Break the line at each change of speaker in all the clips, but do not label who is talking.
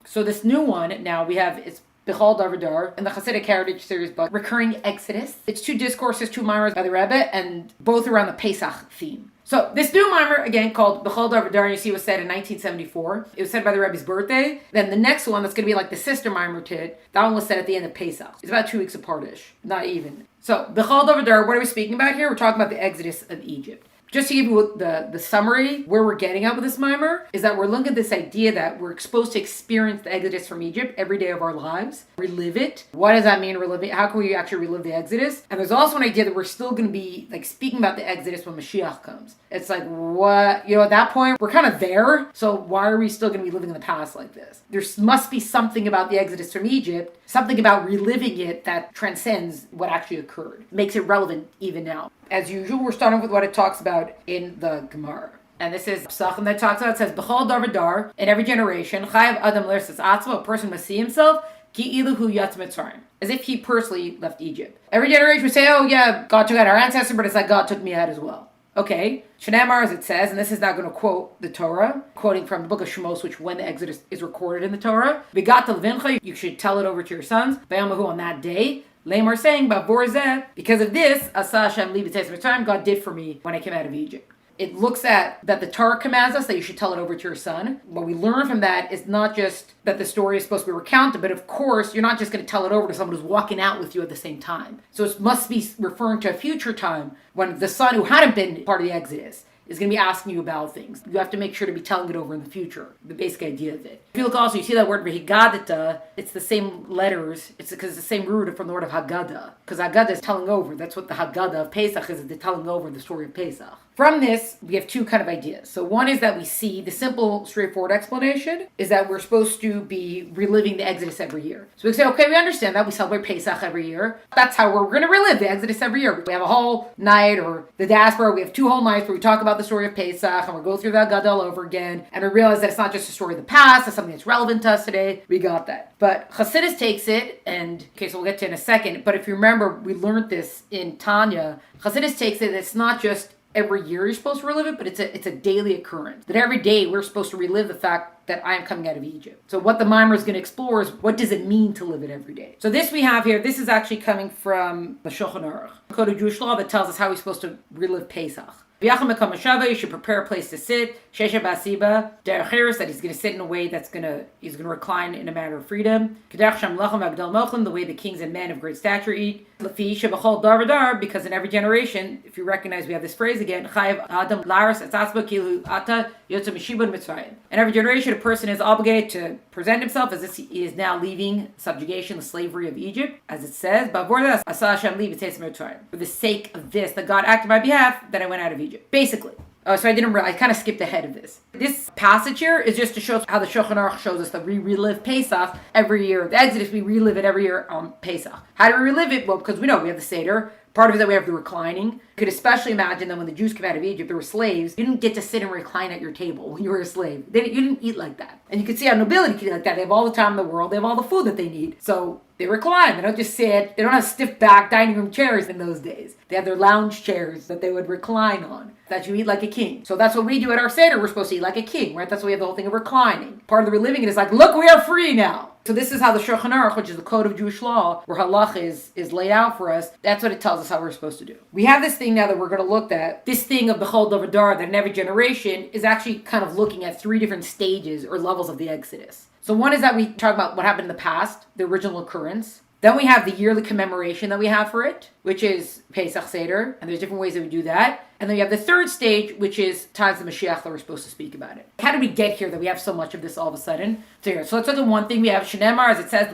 So this new one, now we have, it's Dor Vador in the Chassidic Heritage Series book, Recurring Exodus. It's 2 discourses, 2 maamers by the Rebbe, and both around the Pesach theme. So this new maamer, again, called Dor Vador, you see was said in 1974. It was said by the Rebbe's birthday. Then the next one, that's going to be like the sister maamer to it, that one was said at the end of Pesach. It's about 2 weeks apart-ish, not even. So Dor Vador, what are we speaking about here? We're talking about the Exodus of Egypt. Just to give you the summary, where we're getting at with this maamer is that we're looking at this idea that we're exposed to experience the Exodus from Egypt every day of our lives, relive it. What does that mean, relive it? How can we actually relive the Exodus? And there's also an idea that we're still going to be like speaking about the Exodus when Mashiach comes. It's like, what? At that point, we're kind of there. So why are we still going to be living in the past like this? There must be something about the Exodus from Egypt, something about reliving it that transcends what actually occurred, makes it relevant even now. As usual, we're starting with what it talks about in the Gemara. And this is Psachim that talks about, it says, B'chol Dor Vador, in every generation, Chayav Adam L'Eretz Atzmo, a person must see himself, Ki Iluhu Yatz Mitzrayim, as if he personally left Egypt. Every generation would say, oh yeah, God took out our ancestor, but it's like God took me out as well. Okay, Shneemar, as it says, and this is not going to quote the Torah, quoting from the book of Shemos, which when the Exodus is recorded in the Torah, Begat Levincha, you should tell it over to your sons, Vayamahu on that day, Lamar saying, because of this, Asa Hashem li b'tzeis Mitzrayim, God did for me when I came out of Egypt. It looks at that the Torah commands us that you should tell it over to your son. What we learn from that is not just that the story is supposed to be recounted, but of course, you're not just going to tell it over to someone who's walking out with you at the same time. So it must be referring to a future time when the son who hadn't been part of the Exodus is going to be asking you about things. You have to make sure to be telling it over in the future. The basic idea of it. If you look also, you see that word Higadata, it's the same letters. It's because it's the same root from the word of Haggadah. Because Haggadah is telling over. That's what the Haggadah of Pesach is, the telling over the story of Pesach. From this, we have 2 kind of ideas. So one is that we see the simple, straightforward explanation is that we're supposed to be reliving the Exodus every year. So we say, okay, we understand that. We celebrate Pesach every year. That's how we're going to relive the Exodus every year. We have a whole night, or the diaspora, we have 2 whole nights where we talk about the story of Pesach, and we go through that Haggadah all over again, and we realize that it's not just a story of the past, it's something that's relevant to us today. We got that. But Chassidus takes it, and okay, so we'll get to it in a second, but if you remember, we learned this in Tanya. Chassidus takes it, it's not just every year you're supposed to relive it, but it's a daily occurrence. That every day we're supposed to relive the fact that I am coming out of Egypt. So what the maamer is going to explore is, what does it mean to live it every day? So this we have here, this is actually coming from the Shulchan Aruch, Code of Jewish Law, that tells us how we're supposed to relive Pesach. You should prepare a place to sit. Shesha Basiba, Derech Eretz, that he's going to sit in a way he's going to recline in a manner of freedom. Kedach Sham Lachem Agdal Mochem, the way the kings and men of great stature eat. Lafi Shebachol Dor Vador, because in every generation, if you recognize we have this phrase again, Chayav Adam Laris Etzatzba Kilu Ata Yotza Meshibud Mitzrayim. In every generation, a person is obligated to present himself as if he is now leaving subjugation, the slavery of Egypt, as it says, Bavordas Asa Hashem li b'tzeis Mitzrayim. For the sake of this, that God acted on my behalf, that I went out of Egypt. Basically. Oh, so I kind of skipped ahead of this. This passage here is just to show how the Shulchan Aruch shows us that we relive Pesach every year. The Exodus, we relive it every year on Pesach. How do we relive it? Well, because we know we have the Seder. Part of it that we have the reclining. You could especially imagine that when the Jews came out of Egypt, there were slaves. You didn't get to sit and recline at your table when you were a slave. You didn't eat like that. And you could see how nobility could eat like that. They have all the time in the world. They have all the food that they need. So they recline. They don't just sit. They don't have stiff back dining room chairs in those days. They have their lounge chairs that they would recline on. That you eat like a king. So that's what we do at our Seder. We're supposed to eat like a king, right? That's why we have the whole thing of reclining. Part of the reliving it is like, look, we are free now. So this is how the Shulchan Aruch, which is the code of Jewish law, where halach is laid out for us. That's what it tells us how we're supposed to do. We have this thing now that we're going to look at. This thing of B'chol Dor Vador, that in every generation is actually kind of looking at 3 different stages or levels of the Exodus. So one is that we talk about what happened in the past, the original occurrence. Then we have the yearly commemoration that we have for it, which is Pesach Seder, and there's different ways that we do that. And then we have the 3rd stage, which is times the Mashiach that we're supposed to speak about it. How did we get here that we have so much of this all of a sudden? So let's look at one thing. We have Shneemar, as it says,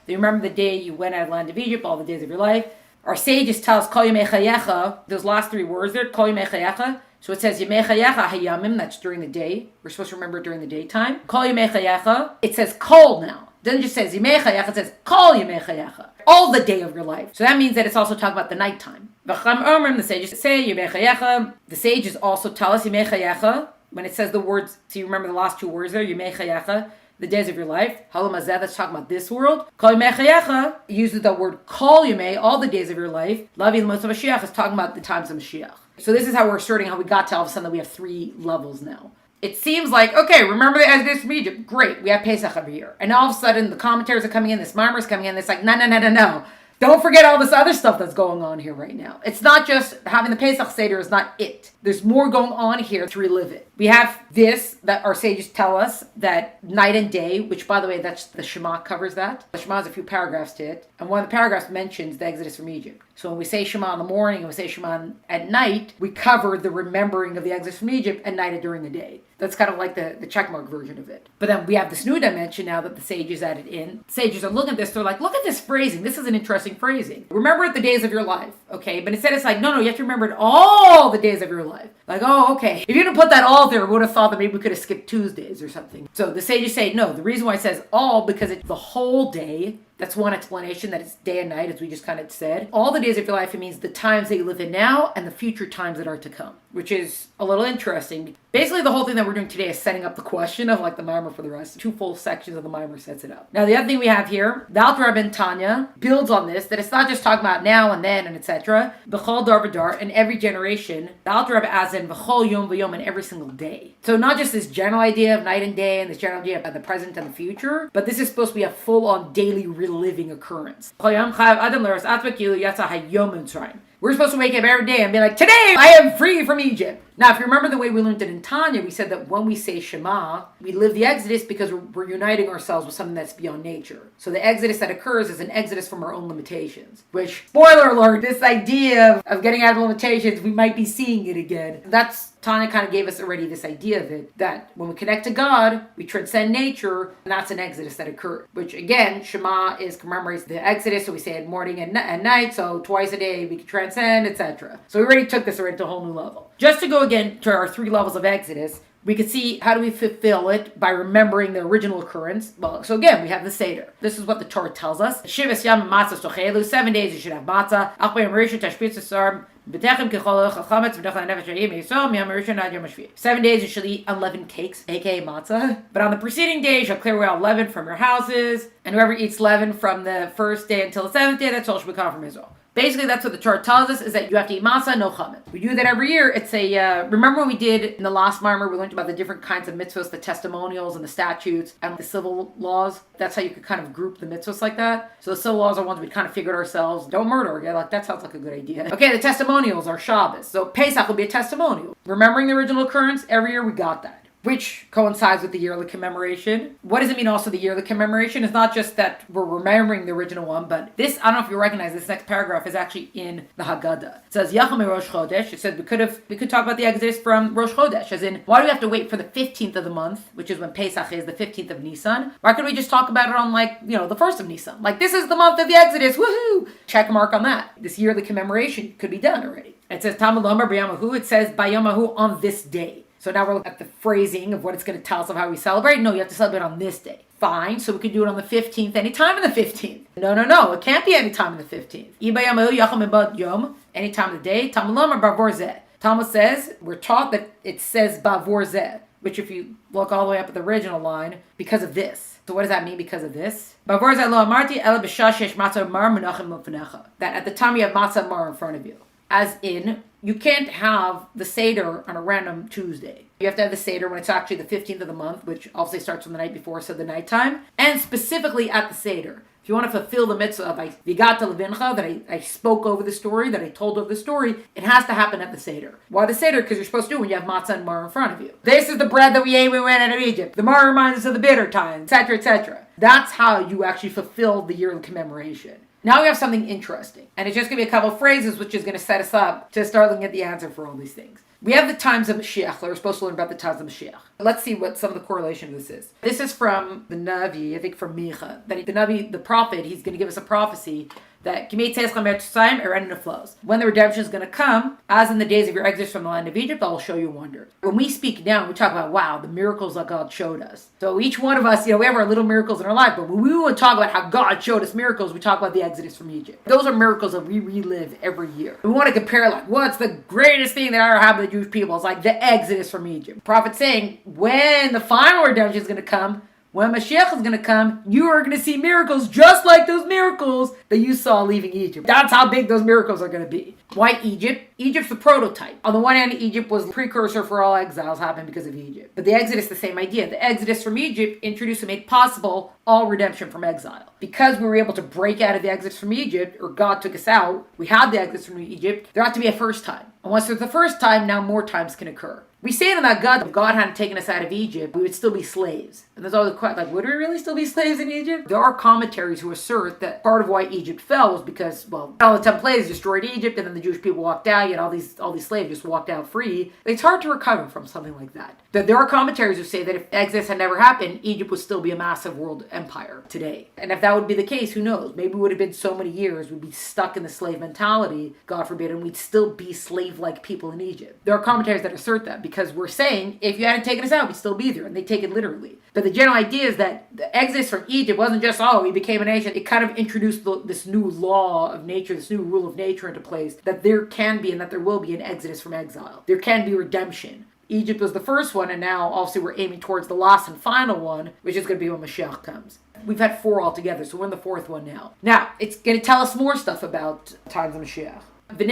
you remember the day you went out of the land of Egypt, all the days of your life. Our sages tell us, Kol Yemei Chayecha, those last 3 words there, Kol Yemei Chayecha. So it says Yemei Chayecha Hayamim, that's during the day. We're supposed to remember it during the daytime. Kol Yemei Chayecha, it says Kol now. It doesn't just say Yemei Chayecha, it says Kol Yemei Chayecha. All the day of your life. So that means that it's also talking about the nighttime. V'cham Omrim, the sages say Yemei Chayecha. The sages also tell us Yemei Chayecha. When it says the words, so you remember the last 2 words there, Yemei Chayecha, the days of your life. Halam Hazeh, that's talking about this world. Kol Yemei Chayecha uses the word Kol Yemei, all the days of your life. Lavi L'mos Mashiach is talking about the times of Mashiach. So this is how we're asserting how we got to all of a sudden that we have 3 levels now. It seems like, okay, remember the Exodus from Egypt? Great, we have Pesach every year. And all of a sudden, the commentaries are coming in, this maamer is coming in, it's like, no. Don't forget all this other stuff that's going on here right now. It's not just having the Pesach Seder is not it. There's more going on here to relive it. We have this that our sages tell us, that night and day, which by the way, that's the Shema covers that. The Shema has a few paragraphs to it. And one of the paragraphs mentions the Exodus from Egypt. So when we say Shema in the morning and we say Shema at night, we cover the remembering of the Exodus from Egypt at night and during the day. That's kind of like the checkmark version of it. But then we have this new dimension now that the sages added in. Sages are looking at this, they're like, look at this phrasing. This is an interesting phrasing. Remember it the days of your life, okay? But instead it's like, no, you have to remember it all the days of your life. Like, oh, okay. If you didn't put that all there, we would have thought that maybe we could have skipped Tuesdays or something. So the sages say, no, the reason why it says all, because it's the whole day. That's one explanation, that it's day and night, as we just kind of said. All the days of your life, it means the times that you live in now and the future times that are to come, which is a little interesting. Basically, the whole thing that we're doing today is setting up the question of like the maamer for the rest. 2 full sections of the maamer sets it up. Now, the other thing we have here, the Alter Rebbe Tanya builds on this, that it's not just talking about now and then and etc. B'chol Dor Vador, in every generation, the Alter Rebbe adds in B'chol Yom V'Yom, in every single day. So not just this general idea of night and day and this general idea of the present and the future, but this is supposed to be a full-on daily reliving occurrence. We're supposed to wake up every day and be like, today I am free from Egypt. Now, if you remember the way we learned it in Tanya, we said that when we say Shema, we live the Exodus because we're uniting ourselves with something that's beyond nature. So the Exodus that occurs is an Exodus from our own limitations. Which, spoiler alert, this idea of getting out of limitations, we might be seeing it again. Tanya kind of gave us already this idea of it, that when we connect to God, we transcend nature, and that's an Exodus that occurred. Which again, Shema commemorates the Exodus, so we say it morning and night, so twice a day we can transcend, etc. So we already took this already to a whole new level. Just to go again to our 3 levels of Exodus, we could see how do we fulfill it by remembering the original occurrence. Well, so again, we have the Seder. This is what the Torah tells us. 7 days you should have matzah. 7 days you should eat unleavened cakes, aka matzah. But on the preceding day you shall clear away all leaven from your houses, and whoever eats leaven from the first day until the 7th day, that's all shall be cut from Israel. Basically, that's what the Torah tells us, is that you have to eat matzah, no chametz. We do that every year. It's remember when we did in the last maamer, we learned about the different kinds of mitzvahs, the testimonials and the statutes and the civil laws. That's how you could kind of group the mitzvahs like that. So the civil laws are ones we kind of figured ourselves. Don't murder. Yeah, like that sounds like a good idea. Okay, the testimonials are Shabbos. So Pesach will be a testimonial. Remembering the original occurrence, every year we got that, which coincides with the yearly commemoration. What does it mean also, the yearly commemoration? It's not just that we're remembering the original one, but this, I don't know if you recognize, this next paragraph is actually in the Haggadah. It says, Yacham Rosh Chodesh. It said we could talk about the Exodus from Rosh Chodesh, as in, why do we have to wait for the 15th of the month, which is when Pesach is, the 15th of Nisan? Why couldn't we just talk about it on the 1st of Nisan? Like, this is the month of the Exodus, woohoo! Check mark on that. This yearly commemoration could be done already. It says, Tamid Lomar B'Yamahu. It says, B'Yamahu, on this day. So now we're at the phrasing of what it's going to tell us of how we celebrate. No, you have to celebrate on this day. Fine, so we could do it on the 15th, anytime on the 15th. No, it can't be any time on the 15th. Any time of the day. Talmud says, we're taught that it says bavor zeh, which if you look all the way up at the original line, because of this. So what does that mean, because of this? Bavor zeh lo amarti ela b'shah shesh matzah mar menachem l'fnecha. That at the time you have matzah mar in front of you. As in, you can't have the Seder on a random Tuesday. You have to have the Seder when it's actually the 15th of the month, which obviously starts from the night before, so the nighttime, and specifically at the Seder. If you want to fulfill the mitzvah of Vigat Levincha, that I spoke over the story, that I told over the story, it has to happen at the Seder. Why the Seder? Because you're supposed to do it when you have matzah and mar in front of you. This is the bread that we ate when we went out of Egypt. The mar reminds us of the bitter time, etc., etc. That's how you actually fulfill the yearly commemoration. Now we have something interesting, and it's just going to be a couple of phrases which is going to set us up to start looking at the answer for all these things. We have the times of Mashiach. We're supposed to learn about the times of Mashiach. Let's see what some of the correlation of this is. This is from the Navi, I think from Micha. That the Navi, the prophet, he's going to give us a prophecy that when the redemption is going to come, as in the days of your exodus from the land of Egypt, I will show you a wonder. When we speak now, we talk about, wow, the miracles that God showed us. So each one of us, we have our little miracles in our life, but when we want to talk about how God showed us miracles, we talk about the exodus from Egypt. Those are miracles that we relive every year. We want to compare, what's the greatest thing that ever happened to the Jewish people? It's like the exodus from Egypt. The prophet's saying, when the final redemption is going to come, when Mashiach is going to come, you are going to see miracles just like those miracles that you saw leaving Egypt. That's how big those miracles are going to be. Why Egypt? Egypt's the prototype. On the one hand, Egypt was the precursor for all exiles happened because of Egypt. But the Exodus, the same idea. The Exodus from Egypt introduced and made possible all redemption from exile. Because we were able to break out of the Exodus from Egypt, or God took us out, we had the Exodus from Egypt, there had to be a first time. And once there's the first time, now more times can occur. We say it in that God, if God hadn't taken us out of Egypt, we would still be slaves. And there's always the question, like, would we really still be slaves in Egypt? There are commentaries who assert that part of why Egypt fell was because, well, all the 10 plagues destroyed Egypt, and then the Jewish people walked out, yet all these slaves just walked out free. It's hard to recover from something like that. There are commentaries who say that if Exodus had never happened, Egypt would still be a massive world empire today. And if that would be the case, who knows? Maybe it would have been so many years, we'd be stuck in the slave mentality, God forbid, and we'd still be slave-like people in Egypt. There are commentaries that assert that because we're saying, if you hadn't taken us out, we'd still be there, and they take it literally. But the general idea is that the Exodus from Egypt wasn't just, we became a nation. It kind of introduced this new law of nature, this new rule of nature into place, that there can be and that there will be an Exodus from exile. There can be redemption. Egypt was the first one, and now obviously we're aiming towards the last and final one, which is going to be when Mashiach comes. We've had 4 altogether, so we're in the 4th one now. Now, it's going to tell us more stuff about times of Mashiach. The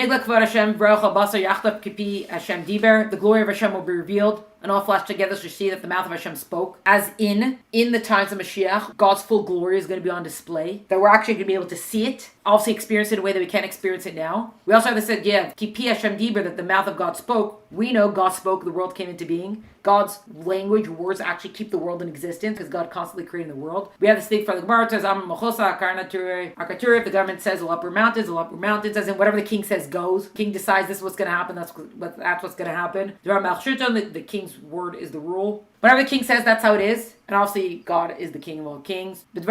glory of Hashem will be revealed, and all flesh together shall see that the mouth of Hashem spoke. As in the times of Mashiach, God's full glory is going to be on display. That we're actually going to be able to see it, obviously experience it in a way that we can't experience it now. We also have this idea of Kipi Hashem Diber, that the mouth of God spoke. We know God spoke, the world came into being. God's language, words actually keep the world in existence because God constantly creating the world. We have this thing for the Gemara, it says, if the government says we'll upper mountains, as in whatever the king says goes. King decides this is what's going to happen, that's what's going to happen. The king's word is the rule. Whatever the king says, that's how it is. And obviously, God is the king of all kings. By the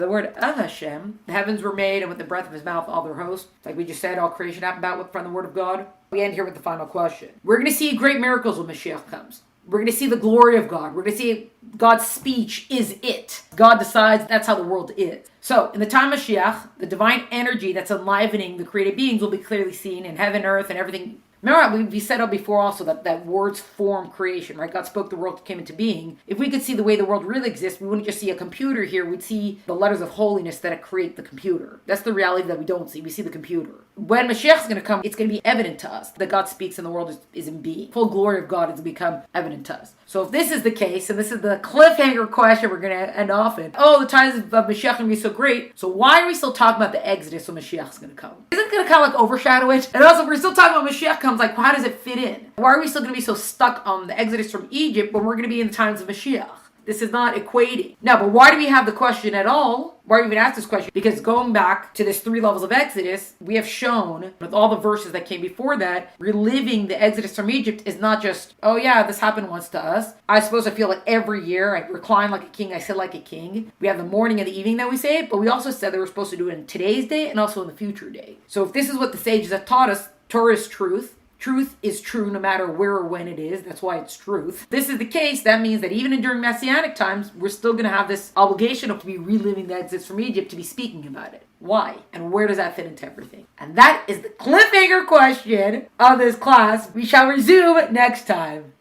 word of Hashem, the heavens were made, and with the breath of his mouth, all their hosts. Like we just said, all creation happened from the word of God. We end here with the final question. We're going to see great miracles when Mashiach comes. We're going to see the glory of God. We're going to see God's speech is it. God decides that's how the world is. So, in the time of Mashiach, the divine energy that's enlivening the created beings will be clearly seen in heaven, earth, and everything. Remember, we said before also that words form creation, right? God spoke, the world came into being. If we could see the way the world really exists, we wouldn't just see a computer here. We'd see the letters of holiness that create the computer. That's the reality that we don't see. We see the computer. When Mashiach is going to come, it's going to be evident to us that God speaks and the world is in being. Full glory of God has become evident to us. So if this is the case, and this is the cliffhanger question we're going to end off in, the times of Mashiach are going to be so great, so why are we still talking about the Exodus when Mashiach is going to come? Isn't it going to kind of like overshadow it? And also, we're still talking about Mashiach comes, like, how does it fit in? Why are we still going to be so stuck on the Exodus from Egypt when we're going to be in the times of Mashiach? This is not equating. Now, but why do we have the question at all? Why do we even ask this question? Because going back to this 3 levels of Exodus, we have shown with all the verses that came before that, reliving the Exodus from Egypt is not just, this happened once to us. I suppose I feel like every year I recline like a king, I sit like a king. We have the morning and the evening that we say it, but we also said that we're supposed to do it in today's day and also in the future day. So if this is what the sages have taught us, Torah is truth. Truth is true no matter where or when it is. That's why it's truth. If this is the case, that means that even during Messianic times, we're still going to have this obligation of be reliving the Exodus from Egypt to be speaking about it. Why? And where does that fit into everything? And that is the cliffhanger question of this class. We shall resume next time.